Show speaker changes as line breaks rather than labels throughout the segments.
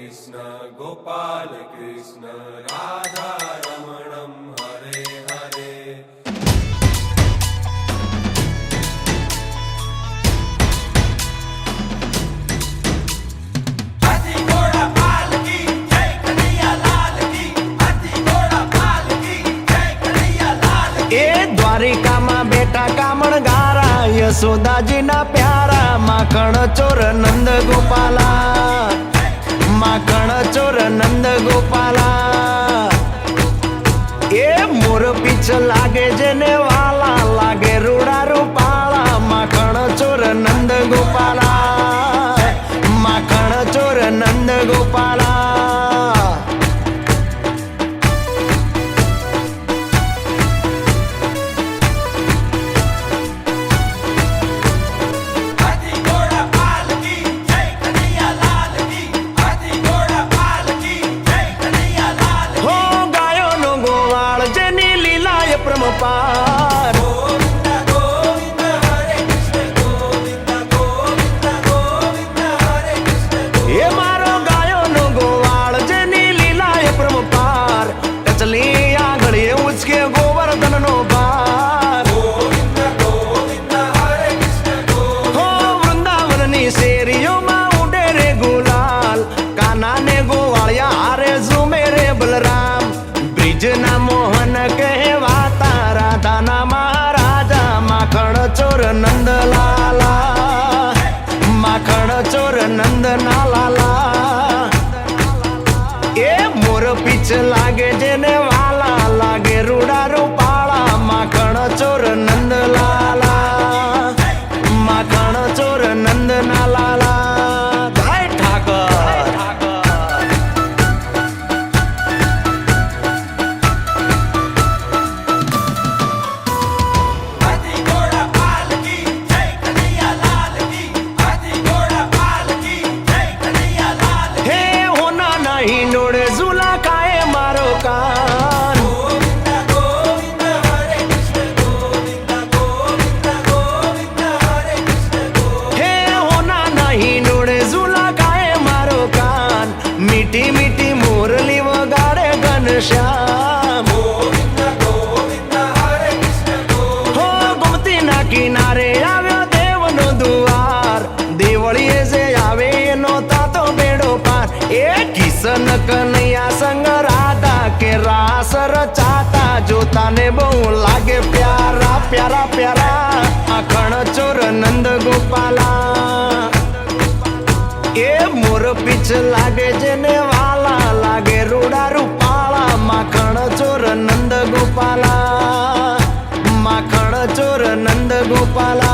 कृष्ण गोपाल कृष्ण राधा रमणं हरे हरे।
द्वारिका में बेटा कामण गारा यशोदाजी ना प्यारा माखण चोर नंद गोपाला माखण चोर नंद गोपाला। ए मोर पीछ लागे जेने वाला लागे रूड़ा रूपाला माखण चोर नंद गोपाला माखण चोर नंद गोपाला। पार
गोविंद गोविंद हरे कृष्ण गोविंद गोविंद गोविंद हरे कृष्ण।
ये मारो गायो नो गोवाल जेनी लीला ये प्रम पार चली आगड़े उसके गोवर्धन नो पार।
गोविंद गोविंद हरे कृष्ण गोविंद।
हो वृंदावन नी शेरियों में उड़े रे गुलाल काना ने गोवालिया हारे झूमे रे बलराम ब्रिज ना मोहन कहवाता राधा ना महाराजा माखण चोर नंद लाला माखण चोर नंद ना लाला। ए मोर पीछ लागे जेने वाला लागे रूड़ा रूपाला माखण चोर नंद लाला माखण चोर नंद ना लाला। जय ठाकर कान
गोविंद गोविंद हरे कृष्ण गोविंद गोविंद गोविंद हरे कृष्ण।
हे होना नहीं नोड़े झूला गाए मारो कान मीठी मीठी मुरली वगाड़े घनश्याम।
गोविंद गोविंद हरे कृष्ण गोविंद।
हो गोमती ना किनारे આવ્યો દેવનો દ્વાર દેવળીએ જે આવે એનો તાતો બેડો પાર। એ કિશન કનૈયા સંગ રાધા के रास रचाता जोता ने बहु लागे प्यारा प्यारा प्यारा आखण चोर नंद गोपाला। ए मोर पीछ लागे जेने वाला लागे रूड़ा रूपाला माखण चोर नंद गोपाला माखण चोर नंद गोपाला।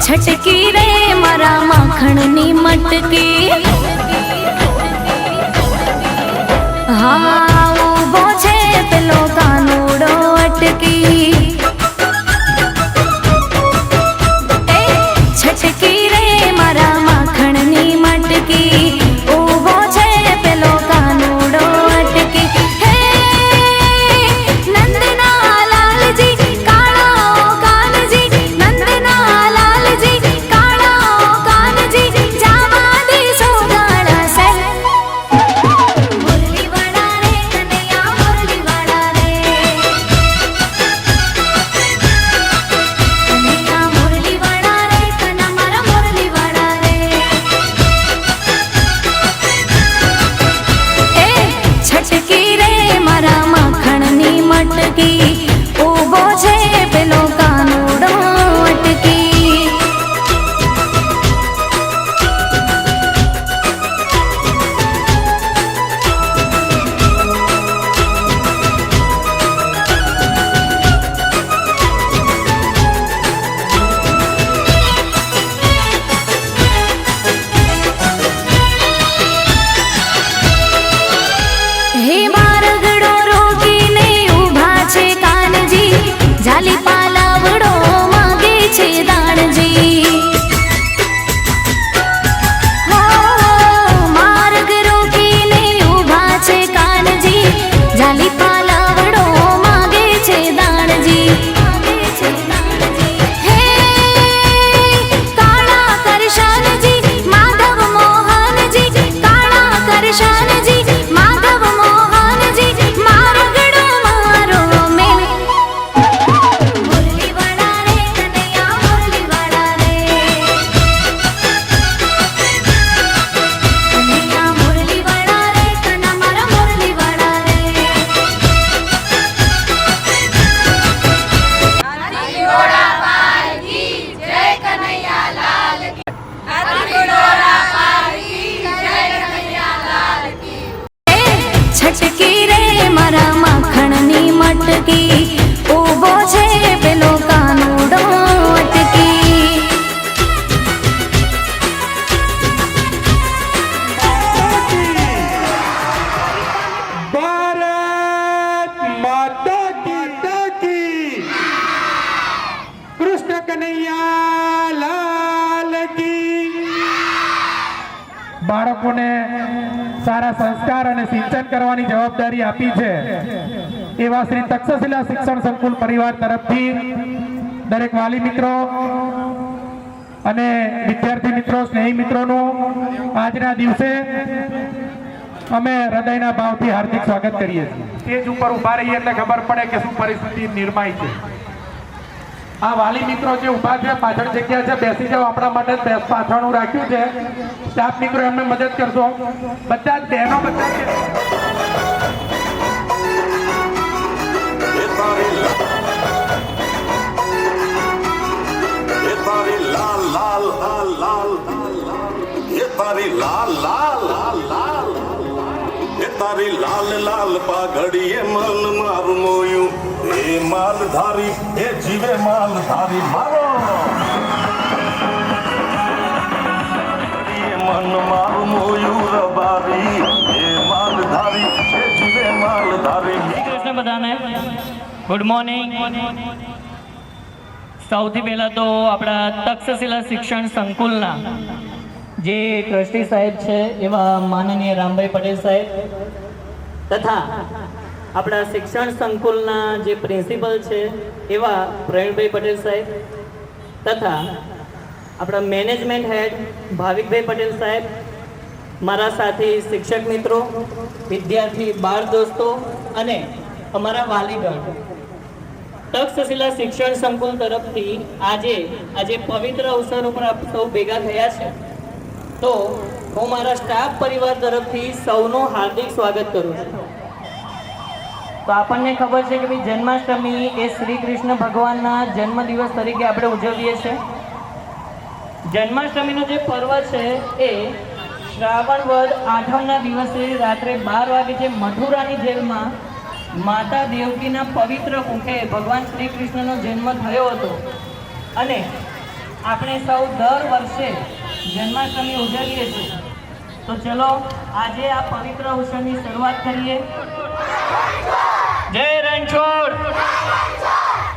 छटकी रे मारा माखण नी मटकी हाँ उभो छे पेलो कानूड़ो अटकी। छटकी रे मारा माखण नी मटकी उभो छे पेलो कानूड़ो अटकी। हे नंदना लाल जी काळो कान जी नंदना लाल जी काळो कान जी जावा दी सोगाड़ा से मुरली वाला रे कन्हैया मुरली वाला रे कन्हैया मुरली वाला रे कन्हा मारा मुरली वाला रे। ए छटकी रे मारा माखण नी मटकी उभो छे पेलो कानूड़ो अटकी।
બાળકોને સારા સંસ્કાર અને સિંચન કરવાની જવાબદારી આપી છે એવા શ્રી તક્ષશિલા શિક્ષણ સંકુલ પરિવાર તરફથી દરેક વાલી મિત્રો અને વિદ્યાર્થી મિત્રો, સ્નેહી મિત્રોનું આજના દિવસે અમે હૃદયના ભાવથી હાર્દિક સ્વાગત કરીએ છીએ. સ્ટેજ ઉપર ઊભા રહીએ એટલે ખબર પડે કે શું પરિસ્થિતિ નિર્માય છે. આ વાલી મિત્રો જે ઊભા છે, પાછળ જગ્યા છે, બેસી જાઓ. આપણા માટે પાછળનું રાખ્યું છે. સ્ટાફ મિત્રો એમને મદદ કરશો. બધા જ બહેનો બધા
તારી લાલ લાલ પાઘડીએ મન મારું મોયું એ માલધારી એ જીવે માલધારી મારો મન મારું મોયું રબારી એ માલધારી એ જીવે માલધારી.
શ્રી કૃષ્ણ બધાને ગુડ મોર્નિંગ. સૌથી પહેલાં તો આપણા તક્ષશિલા શિક્ષણ સંકુલના જે ટ્રસ્ટી સાહેબ છે એવા માનનીય રામભાઈ પટેલ સાહેબ તથા આપણા શિક્ષણ સંકુલના જે પ્રિન્સિપલ છે એવા પ્રવીણભાઈ પટેલ સાહેબ તથા આપણા મેનેજમેન્ટ હેડ ભાવિકભાઈ પટેલ સાહેબ, મારા સાથી શિક્ષક મિત્રો, વિદ્યાર્થી બાળ દોસ્તો અને અમારા વાલીગણ, તક્ષશિલા શિક્ષણ સંકુલ તરફથી આજે પવિત્ર અવસર ઉપર આપ સૌ ભેગા થયા છે તો હું મારા સ્ટાફ પરિવાર તરફથી સૌનું હાર્દિક સ્વાગત કરું છું. તો આપણને ખબર છે કે ભાઈ જન્માષ્ટમી એ શ્રી કૃષ્ણ ભગવાનના જન્મદિવસ તરીકે આપણે ઉજવીએ છીએ. જન્માષ્ટમીનો જે પર્વ છે એ શ્રાવણ વદ આઠમના દિવસે રાત્રે 12 વાગે જે મથુરાની જેલમાં માતા દેવકીના પવિત્ર મુખે ભગવાન શ્રી કૃષ્ણનો જન્મ થયો હતો અને આપણે સૌ દર વર્ષે જન્માષ્ટમી ઉજવીએ છીએ. તો ચલો આજે આ પવિત્ર ઉત્સવની શરૂઆત કરીએ.